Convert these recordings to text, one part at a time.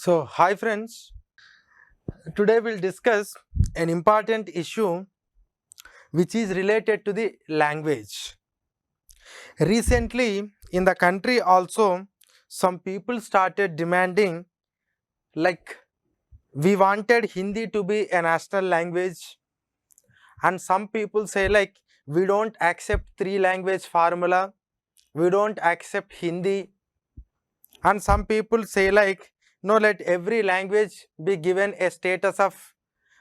So, hi friends, today we'll discuss an important issue which is related to the language. Recently, in the country also, some people started demanding like we wanted Hindi to be a national language, and some people say like we don't accept three language formula, we don't accept Hindi, and some people say like no, let every language be given a status of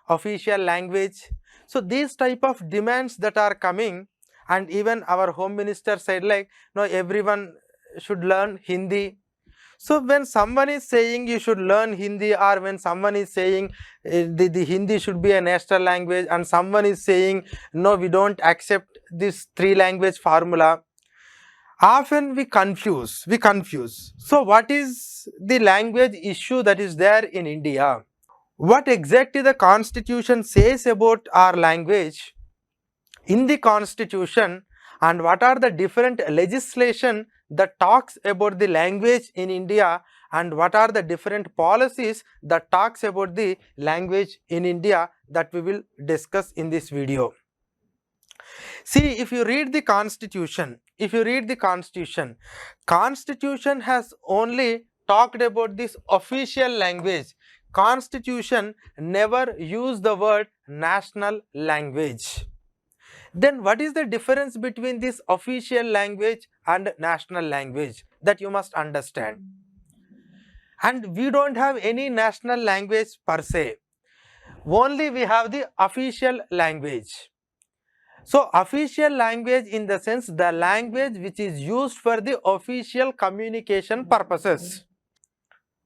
official language. So these type of demands that are coming, and even our home minister said like no, everyone should learn Hindi. So when someone is saying you should learn Hindi, or when someone is saying the Hindi should be a national language, and someone is saying no, we don't accept this three language formula, often we confuse. So what is the language issue that is there in India? What exactly the constitution says about our language in the constitution, and what are the different legislation that talks about the language in India, and what are the different policies that talks about the language in India, that we will discuss in this video. See, if you read the constitution, constitution has only talked about this official language. Constitution never used the word national language. Then what is the difference between this official language and national language, that you must understand? And we don't have any national language per se, only we have the official language. So official language in the sense the language which is used for the official communication purposes.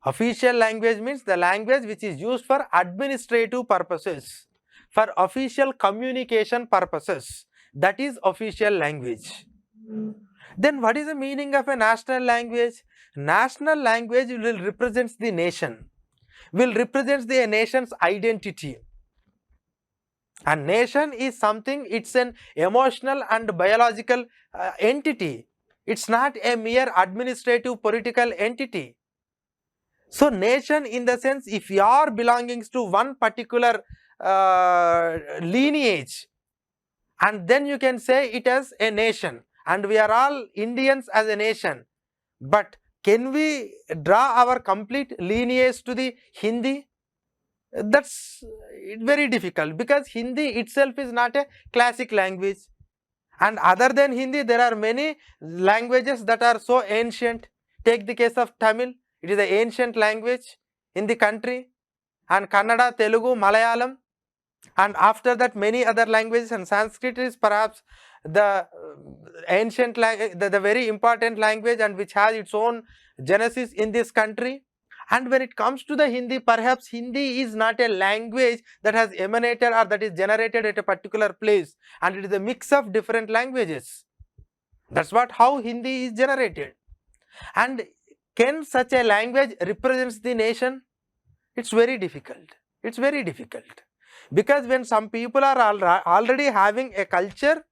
Official language means the language which is used for administrative purposes, for official communication purposes. That is official language. Then what is the meaning of a national language? National language will represent the nation, will represent the nation's identity. And nation is something, it's an emotional and biological entity. It's not a mere administrative political entity. So nation in the sense, if you are belonging to one particular lineage, and then you can say it as a nation, and we are all Indians as a nation. But can we draw our complete lineage to the Hindi? That's very difficult, because Hindi itself is not a classic language, and other than Hindi there are many languages that are so ancient. Take the case of Tamil, it is an ancient language in the country, and Kannada, Telugu, Malayalam, and after that many other languages, and Sanskrit is perhaps the ancient language, the very important language, and which has its own genesis in this country. And when it comes to the Hindi, perhaps Hindi is not a language that has emanated or that is generated at a particular place, and it is a mix of different languages. That's what how Hindi is generated. And can such a language represents the nation? It's very difficult. It's very difficult, because when some people are already having a culture,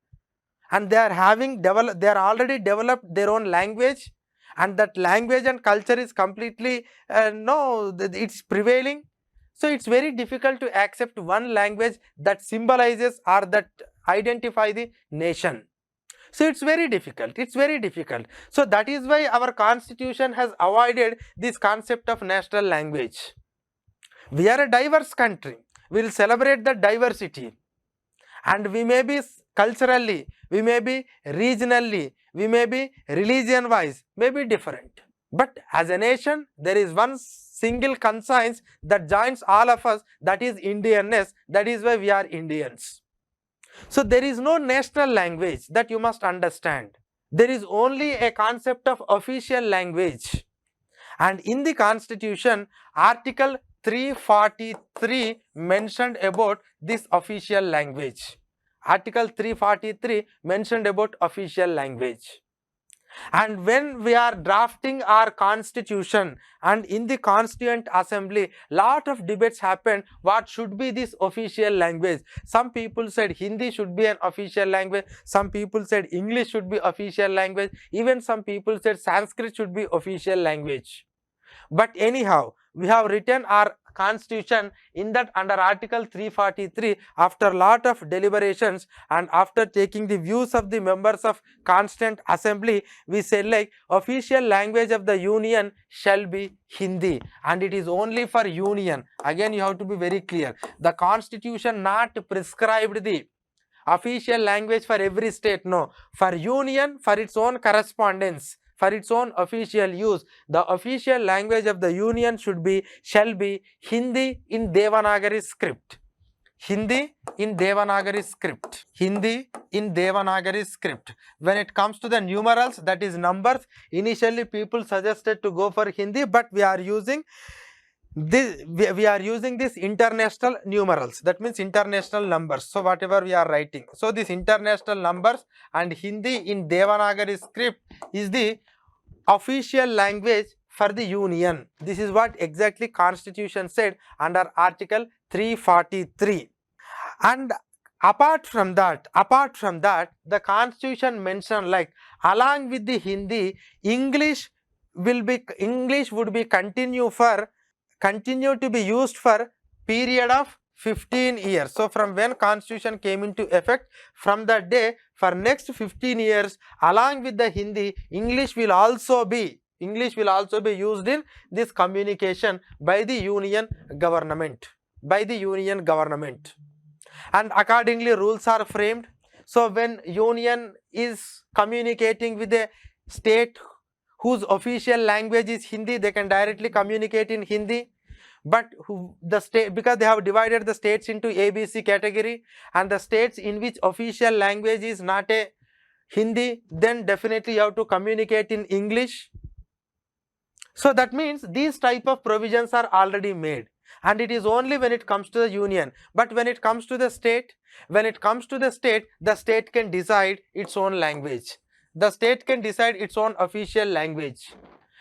and they are already developed their own language, and that language and culture is completely it's prevailing. So it's very difficult to accept one language that symbolizes or that identify the nation. So it's very difficult, So that is why our constitution has avoided this concept of national language. We are a diverse country, we will celebrate the diversity, and we may be culturally, we may be regionally, we may be religion wise, may be different. But as a nation, there is one single conscience that joins all of us, that is Indianness. That is why we are Indians. So there is no national language, that you must understand. There is only a concept of official language. And in the constitution, Article 343 mentioned about this official language. Article 343 mentioned about official language. And when we are drafting our constitution, and in the Constituent Assembly, lot of debates happened, what should be this official language. Some people said Hindi should be an official language, some people said English should be official language, even some people said Sanskrit should be official language. But anyhow, we have written our constitution in that under article 343, after lot of deliberations and after taking the views of the members of constant assembly, we said like official language of the union shall be Hindi, and it is only for union. Again you have to be very clear, the constitution not prescribed the official language for every state, no, for union, for its own correspondence, for its own official use, the official language of the union shall be Hindi in Devanagari script. Hindi in Devanagari script. Hindi in Devanagari script. When it comes to the numerals, that is numbers, initially people suggested to go for Hindi, but we are using this international numerals, that means international numbers. So whatever we are writing, so this international numbers and Hindi in Devanagari script is the official language for the union. This is what exactly constitution said under article 343. And apart from that, the constitution mentioned like along with the Hindi, English would be continue to be used for period of 15 years. So from when constitution came into effect, from that day for next 15 years, along with the Hindi, English will also be used in this communication by the union government, and accordingly rules are framed. So when union is communicating with a state whose official language is Hindi, they can directly communicate in Hindi. But the state, because they have divided the states into ABC category, and the states in which official language is not a Hindi, then definitely you have to communicate in English. So that means these type of provisions are already made, and it is only when it comes to the union. But when it comes to the state, the state can decide its own language. The state can decide its own official language,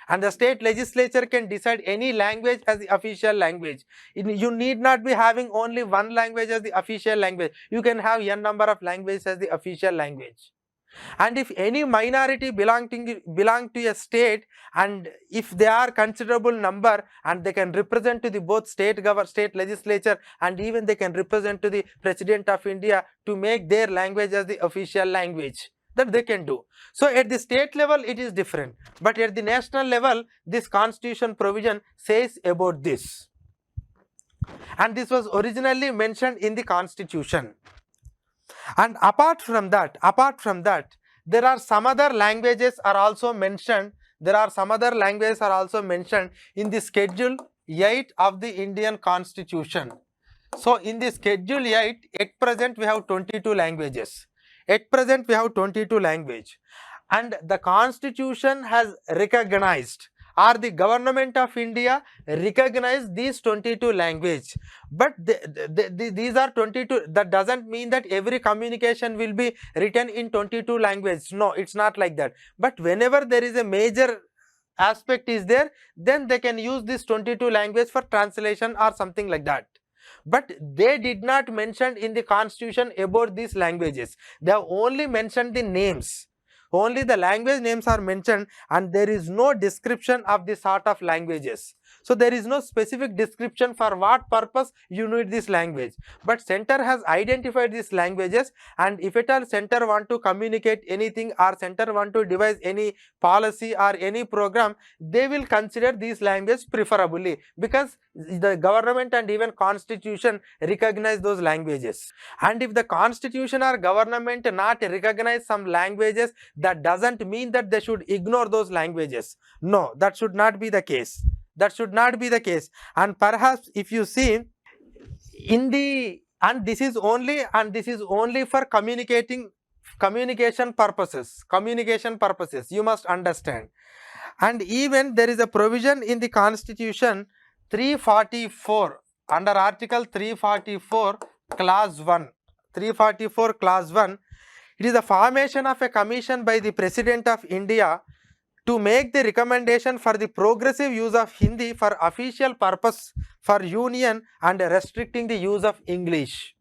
and the state legislature can decide any language as the official language. You need not be having only one language as the official language. You can have n number of languages as the official language. And if any minority belong to a state, and if they are considerable number, and they can represent to the both state legislature, and even they can represent to the President of India to make their language as the official language, that they can do. So at the state level it is different, but at the national level this constitution provision says about this, and this was originally mentioned in the constitution. And apart from that, there are some other languages are also mentioned. In the Schedule 8 of the Indian Constitution. So in the Schedule 8, at present we have 22 languages. And the Constitution has recognized, or the government of India recognized these 22 languages. But these are 22. That doesn't mean that every communication will be written in 22 languages. No, it's not like that. But whenever there is a major aspect is there, then they can use this 22 language for translation or something like that. But they did not mention in the constitution about these languages. They have only mentioned the names. Only the language names are mentioned, and there is no description of the sort of languages. So there is no specific description for what purpose you need this language. But center has identified these languages, and if at all center want to communicate anything, or center want to devise any policy or any program, they will consider these languages preferably, because the government and even constitution recognize those languages. And if the constitution or government not recognize some languages, that doesn't mean that they should ignore those languages. No, that should not be the case. And perhaps if you see in the, and this is only for communication purposes, you must understand. And even there is a provision in the Constitution 344, under article 344 clause 1, it is the formation of a commission by the President of India to make the recommendation for the progressive use of Hindi for official purpose for union and restricting the use of English.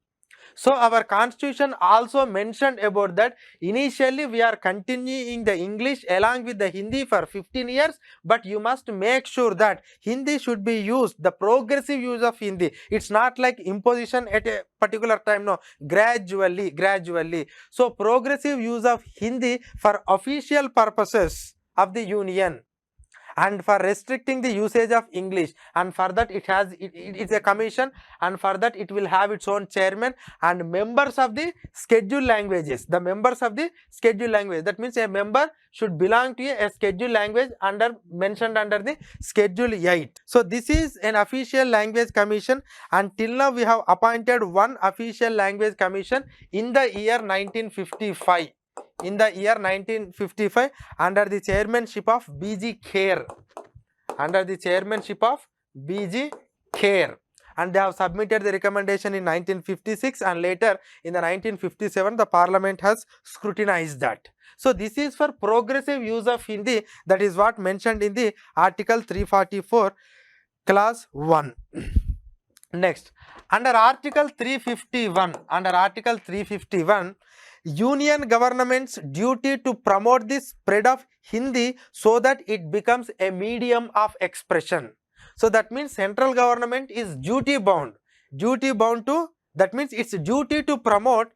So our constitution also mentioned about that initially we are continuing the English along with the Hindi for 15 years, but you must make sure that Hindi should be used, the progressive use of Hindi. It's not like imposition at a particular time, no, gradually. So progressive use of Hindi for official purposes of the union, and for restricting the usage of English, and for that it's a commission, and for that it will have its own chairman and members of the scheduled languages. The members of the scheduled language, that means a member should belong to a scheduled language mentioned under the schedule 8. So this is an official language commission, and till now we have appointed one official language commission in the year 1955. In the year 1955, under the chairmanship of B.G. Kher, and they have submitted the recommendation in 1956, and later in the 1957 the parliament has scrutinized that. So this is for progressive use of Hindi, that is what mentioned in the article 344 clause 1. Next, under article 351, union government's duty to promote the spread of Hindi so that it becomes a medium of expression. So that means central government is duty bound to, that means its duty to promote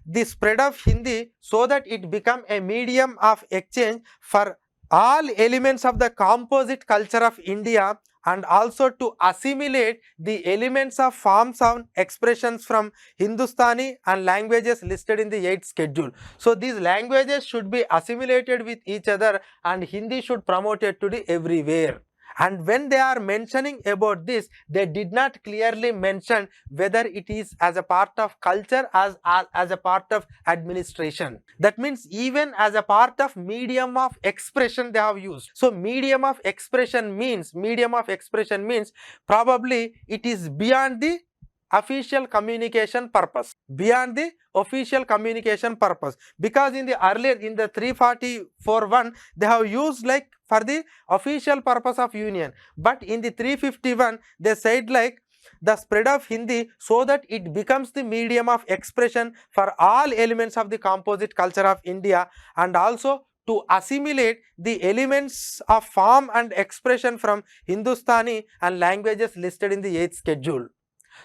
the spread of Hindi so that it become a medium of exchange for all elements of the composite culture of India, and also to assimilate the elements of forms and expressions from Hindustani and languages listed in the 8th schedule. So these languages should be assimilated with each other, and Hindi should promote it to the everywhere. And when they are mentioning about this, they did not clearly mention whether it is as a part of culture as a part of administration. That means even as a part of medium of expression they have used. So medium of expression means probably it is beyond the official communication purpose, because in the earlier, in the 344(1) they have used like for the official purpose of union, but in the 351 they said like the spread of Hindi so that it becomes the medium of expression for all elements of the composite culture of India, and also to assimilate the elements of form and expression from Hindustani and languages listed in the 8th schedule.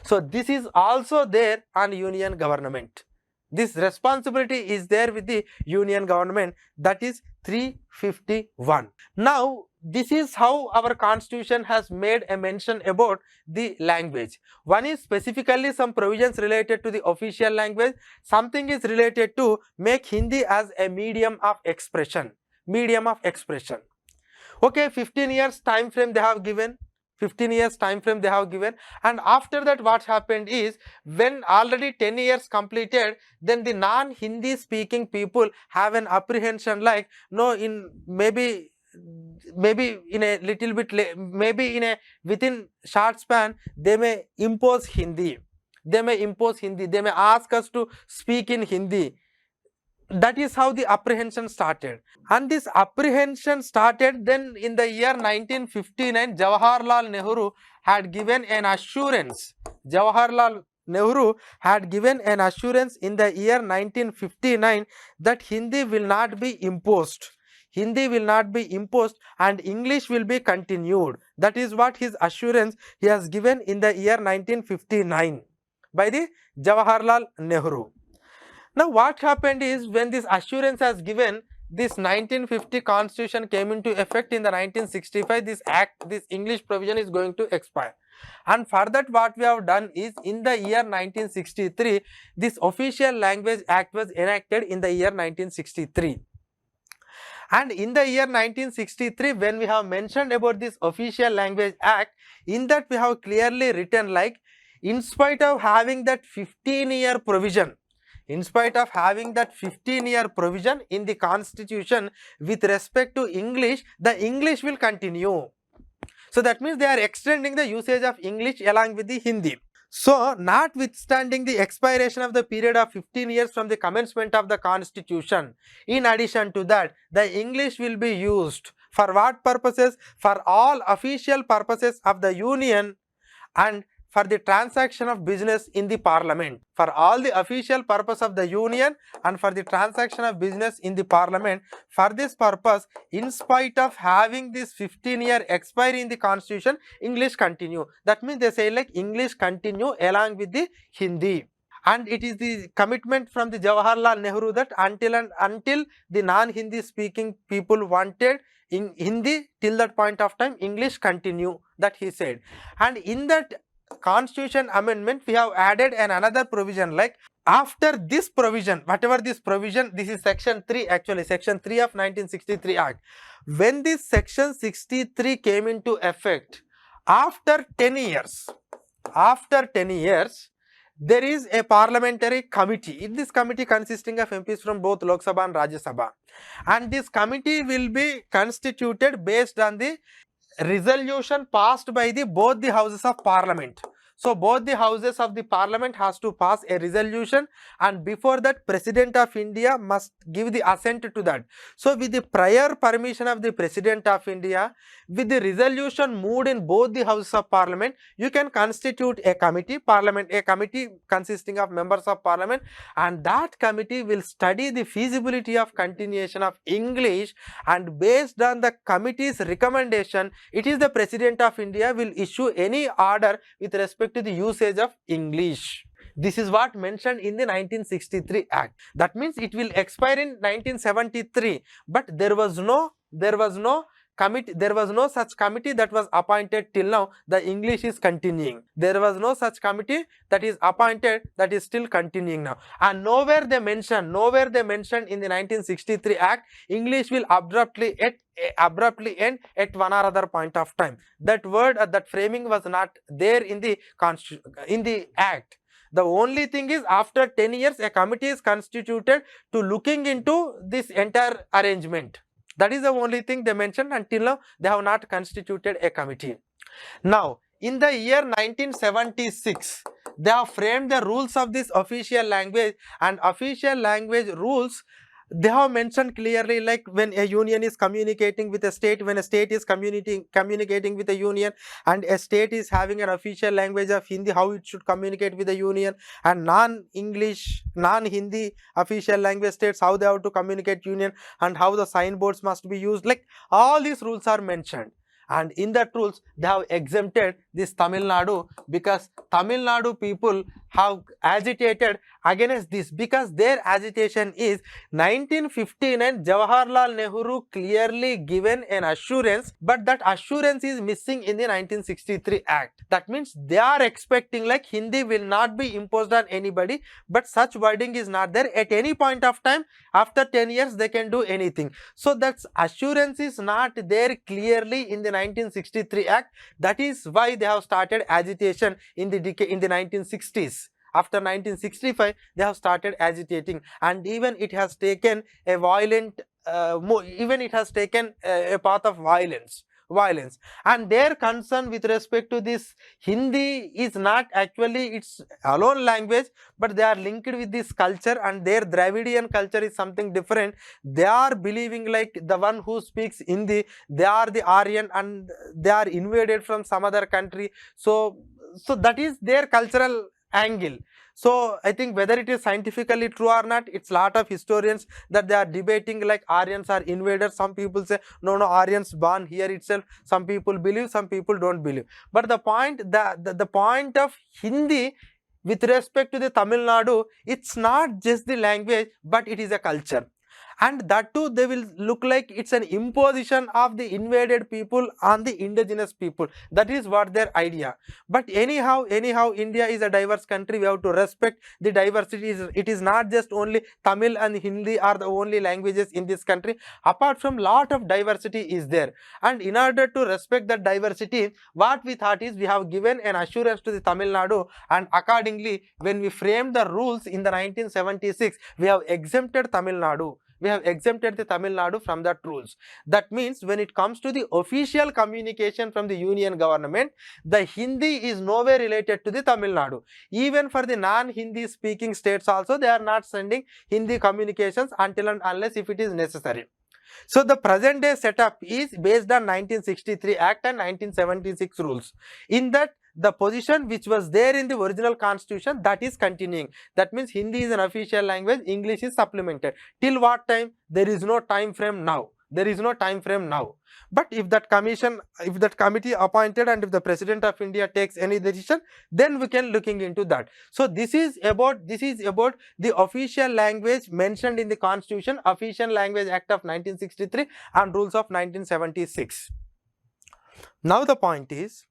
So this is also there on union government. This responsibility is there with the union government, that is 351. Now this is how our constitution has made a mention about the language. One is specifically some provisions related to the official language, something is related to make Hindi as a medium of expression. Okay, 15 years time frame they have given. And after that what happened is, when already 10 years completed, then the non-Hindi speaking people have an apprehension like, no, in maybe in a little bit, within short span they may impose Hindi, they may ask us to speak in Hindi. That is how the apprehension started, and this apprehension started then in the year 1959. Jawaharlal Nehru had given an assurance. In the year 1959 that Hindi will not be imposed. And English will be continued. That is what his assurance he has given in the year 1959 by the Jawaharlal Nehru. Now what happened is, when this assurance has given, this 1950 constitution came into effect. In the 1965 this English provision is going to expire, and for that what we have done is, in the year 1963 this official language act was enacted in the year 1963. And in the year 1963, when we have mentioned about this official language act, in that we have clearly written like, in spite of having that 15-year provision, in the constitution with respect to English, the English will continue. So that means they are extending the usage of English along with the Hindi. So notwithstanding the expiration of the period of 15 years from the commencement of the constitution, in addition to that, the English will be used for what purposes? For all official purposes of the union, and for the transaction of business in the parliament, for all the official purpose of the union and for the transaction of business in the parliament. For this purpose, in spite of having this 15-year expiry in the constitution, English continue. That means they say like English continue along with the Hindi. And it is the commitment from the Jawaharlal Nehru that until the non-Hindi speaking people wanted in Hindi, till that point of time English continue, that he said. And in that constitution amendment we have added another provision, like after this provision, whatever this provision, this is section 3, actually section 3 of 1963 Act. When this section 63 came into effect, after 10 years, there is a parliamentary committee. In this committee consisting of MPs from both Lok Sabha and Rajya Sabha, and this committee will be constituted based on the resolution passed by both the houses of parliament. So both the houses of the parliament has to pass a resolution, and before that President of India must give the assent to that. So with the prior permission of the President of India, with the resolution moved in both the houses of parliament, you can constitute a committee consisting of members of parliament, and that committee will study the feasibility of continuation of English, and based on the committee's recommendation, it is the President of India will issue any order with respect to the usage of English. This is what mentioned in the 1963 Act. That means it will expire in 1973, but there was no such committee that was appointed till now. The English is continuing. There was no such committee that is appointed that is still continuing now. And nowhere they mention in the 1963 Act, English will abruptly end at one or other point of time. That word, that framing was not there in the Act. The only thing is, after 10 years, a committee is constituted to looking into this entire arrangement. That is the only thing they mentioned. Until now, they have not constituted a committee. Now, in the year 1976, they have framed the rules of this official language, and official language rules, they have mentioned clearly, like when a union is communicating with a state, when a state is communicating with a union, and a state is having an official language of Hindi, how it should communicate with the union, and non-English, non-Hindi official language states, how they have to communicate union, and how the signboards must be used. Like all these rules are mentioned. And in that rules, they have exempted this Tamil Nadu, because Tamil Nadu people have agitated against this, because their agitation is 1959 Jawaharlal Nehru clearly given an assurance, but that assurance is missing in the 1963 Act. That means they are expecting like Hindi will not be imposed on anybody, but such wording is not there. At any point of time, after 10 years, they can do anything. So that assurance is not there clearly in the 1963 Act. That is why they have started agitation in the 1960s. After 1965, they have started agitating, and even it has taken a violent, a path of violence. And their concern with respect to this Hindi is not actually its alone language, but they are linked with this culture, and their Dravidian culture is something different. They are believing like the one who speaks Hindi, they are the Aryan, and they are invaded from some other country. So that is their cultural angle. So I think whether it is scientifically true or not, it's lot of historians that they are debating like Aryans are invaders. Some people say no, Aryans born here itself. Some people believe, some people don't believe. But the point of Hindi with respect to the Tamil Nadu, it's not just the language, but it is a culture. And that too, they will look like it's an imposition of the invaded people on the indigenous people. That is what their idea. But anyhow, India is a diverse country. We have to respect the diversity. It is not just only Tamil and Hindi are the only languages in this country. Apart from lot of diversity is there. And in order to respect that diversity, what we thought is we have given an assurance to the Tamil Nadu, and accordingly, when we framed the rules in the 1976, we have exempted Tamil Nadu. We have exempted the Tamil Nadu from that rules. That means when it comes to the official communication from the union government, the Hindi is nowhere related to the Tamil Nadu. Even for the non-Hindi speaking states also, they are not sending Hindi communications until and unless if it is necessary. So the present day setup is based on 1963 Act and 1976 rules. In that, the position which was there in the original constitution, that is continuing. That means Hindi is an official language, English is supplemented. Till what time? There is no time frame now. There is no time frame now. But if that committee appointed and if the President of India takes any decision, then we can looking into that. So this is about the official language mentioned in the Constitution, Official Language Act of 1963 and Rules of 1976. Now the point is,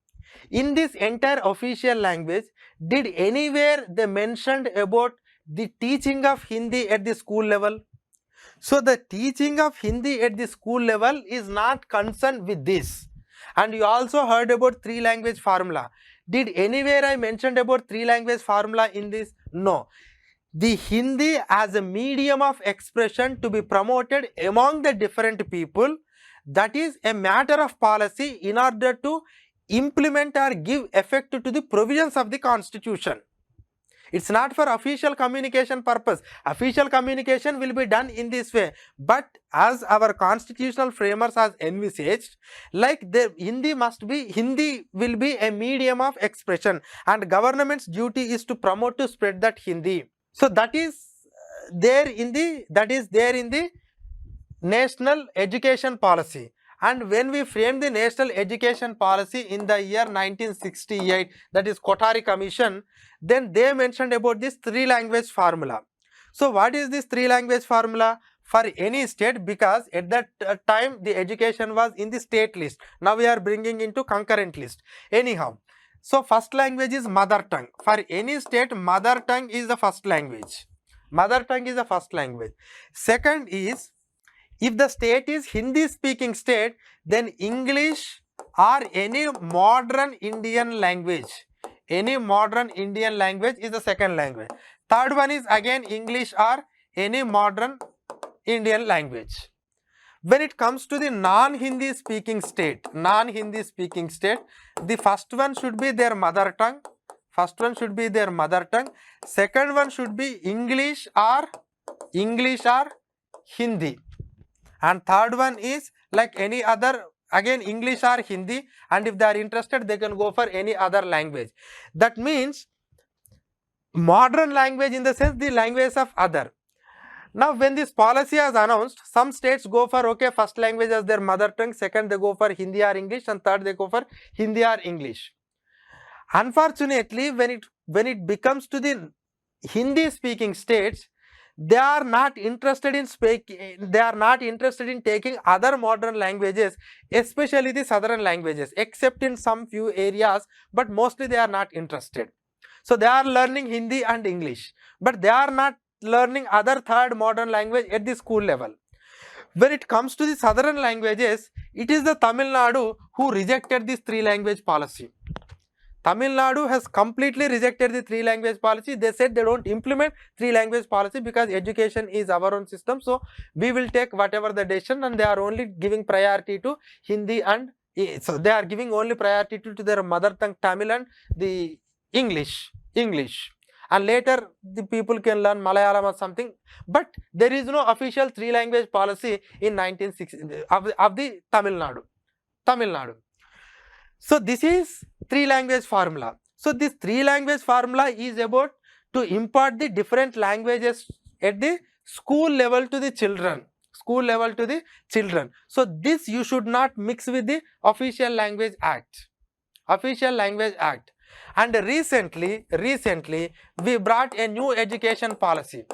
in this entire official language, did anywhere they mentioned about the teaching of Hindi at the school level? So the teaching of Hindi at the school level is not concerned with this. And you also heard about three language formula. Did anywhere I mentioned about three language formula in this? No. The Hindi as a medium of expression to be promoted among the different people, that is a matter of policy in order to implement or give effect to the provisions of the Constitution. It's not for official communication purpose. Official communication will be done in this way. But as our constitutional framers has envisaged, like the Hindi will be a medium of expression, and government's duty is to promote, to spread that Hindi. So that is there in the national education policy. And when we frame the national education policy in the year 1968, that is Kothari Commission, then they mentioned about this three language formula. So what is this three language formula? For any state, because at that time the education was in the state list. Now we are bringing into concurrent list. Anyhow, so first language is mother tongue. For any state, mother tongue is the first language. Mother tongue is the first language. Second is, if the state is Hindi speaking state, then English or any modern Indian language. Any modern Indian language is the second language. Third one is again English or any modern Indian language. When it comes to the non-Hindi speaking state, the first one should be their mother tongue. Second one should be English or Hindi. And third one is like any other, again English or Hindi, and if they are interested they can go for any other language. That means modern language in the sense the language of other. Now when this policy is announced, some states go for okay, first language as their mother tongue, second they go for Hindi or English, and third they go for Hindi or English. Unfortunately, when it becomes to the Hindi speaking states, they are not interested in taking other modern languages, especially the southern languages, except in some few areas, but mostly they are not interested. So they are learning Hindi and English, but they are not learning other third modern language at the school level. When it comes to the southern languages, it is the Tamil Nadu who rejected this three language policy. Tamil Nadu has completely rejected the three language policy. They said they don't implement three language policy because education is our own system. So we will take whatever the decision, and they are only giving priority to Hindi, and so they are giving only priority to their mother tongue Tamil and the English. And later the people can learn Malayalam or something. But there is no official three language policy in 1960 of the Tamil Nadu. So this is three language formula. So this three language formula is about to impart the different languages at the school level to the children. So this you should not mix with the Official Language Act. And recently we brought a new education policy.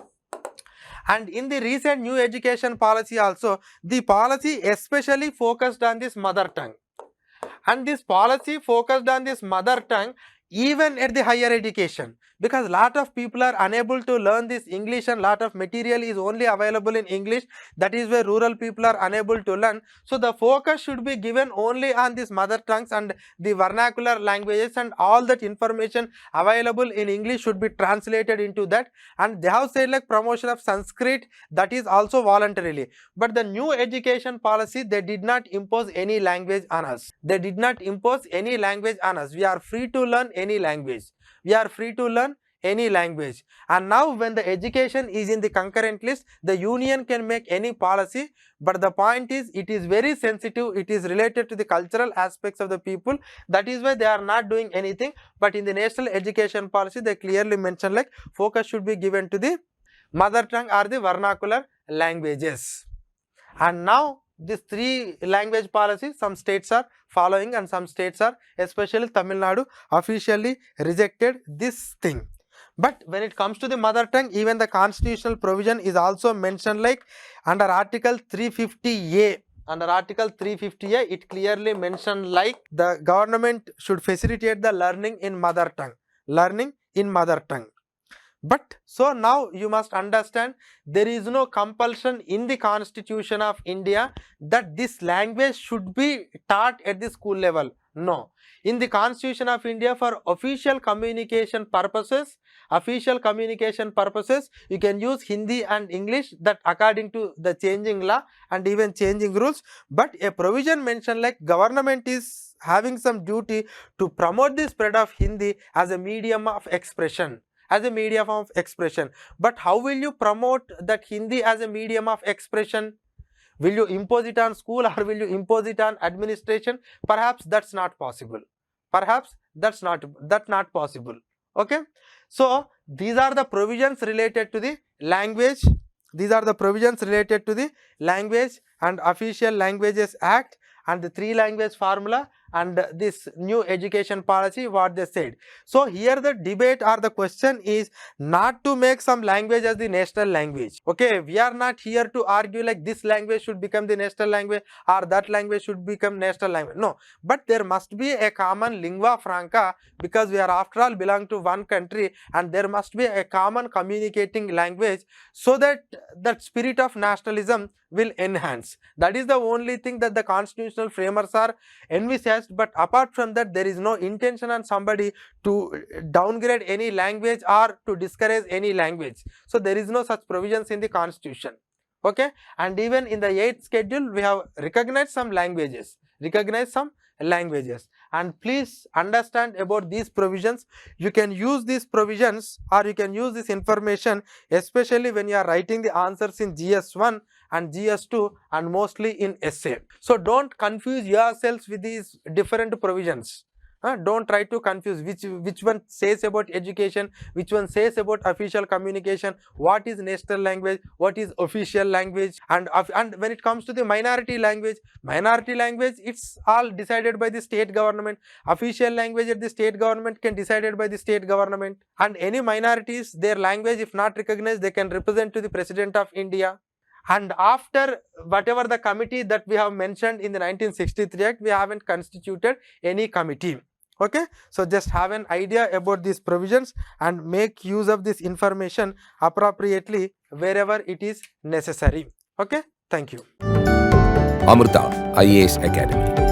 And in the recent new education policy also, the policy especially focused on this mother tongue. And this policy focused on this mother tongue even at the higher education, because lot of people are unable to learn this English and lot of material is only available in English. That is where rural people are unable to learn. So the focus should be given only on these mother tongues and the vernacular languages, and all that information available in English should be translated into that. And they have said like promotion of Sanskrit, that is also voluntarily. But the new education policy, they did not impose any language on us. We are free to learn any language. any language. And now when the education is in the concurrent list, the union can make any policy, but the point is it is very sensitive, it is related to the cultural aspects of the people. That is why they are not doing anything. But in the national education policy, they clearly mention like focus should be given to the mother tongue or the vernacular languages. And now these three language policies, some states are following and some states are, especially Tamil Nadu, officially rejected this thing. But when it comes to the mother tongue, even the constitutional provision is also mentioned like under Article 350A. Under Article 350A, it clearly mentioned like the government should facilitate the learning in mother tongue. Learning in mother tongue. But so now you must understand there is no compulsion in the Constitution of India that this language should be taught at the school level. No. In the Constitution of India, for official communication purposes, you can use Hindi and English, that according to the changing law and even changing rules. But a provision mentioned like government is having some duty to promote the spread of Hindi as a medium of expression. But how will you promote that Hindi as a medium of expression? Will you impose it on school or will you impose it on administration? Perhaps that's not possible. That's not possible. Okay. So these are the provisions related to the language. And Official Languages Act and the 3 language formula and this new education policy, what they said. So here the debate or the question is not to make some language as the national language. Okay, we are not here to argue like this language should become the national language or that language should become national language. No, but there must be a common lingua franca, because we are after all belong to one country, and there must be a common communicating language so that that spirit of nationalism will enhance. That is the only thing that the constitutional framers are envisaged. But apart from that, there is no intention on somebody to downgrade any language or to discourage any language. So there is no such provisions in the constitution. Okay, and even in the 8th schedule we have recognized some languages. And please understand about these provisions. You can use these provisions or you can use this information especially when you are writing the answers in GS1 and GS2 and mostly in essay. So don't confuse yourselves with these different provisions. Don't try to confuse which one says about education, which one says about official communication, what is national language, what is official language. And when it comes to the minority language, it's all decided by the state government. Official language at the state government can decided by the state government. And any minorities, their language if not recognized, they can represent to the President of India. And after whatever the committee that we have mentioned in the 1963 Act, we haven't constituted any committee. Okay, so just have an idea about these provisions and make use of this information appropriately wherever it is necessary. Okay, thank you. Amrita IAS Academy.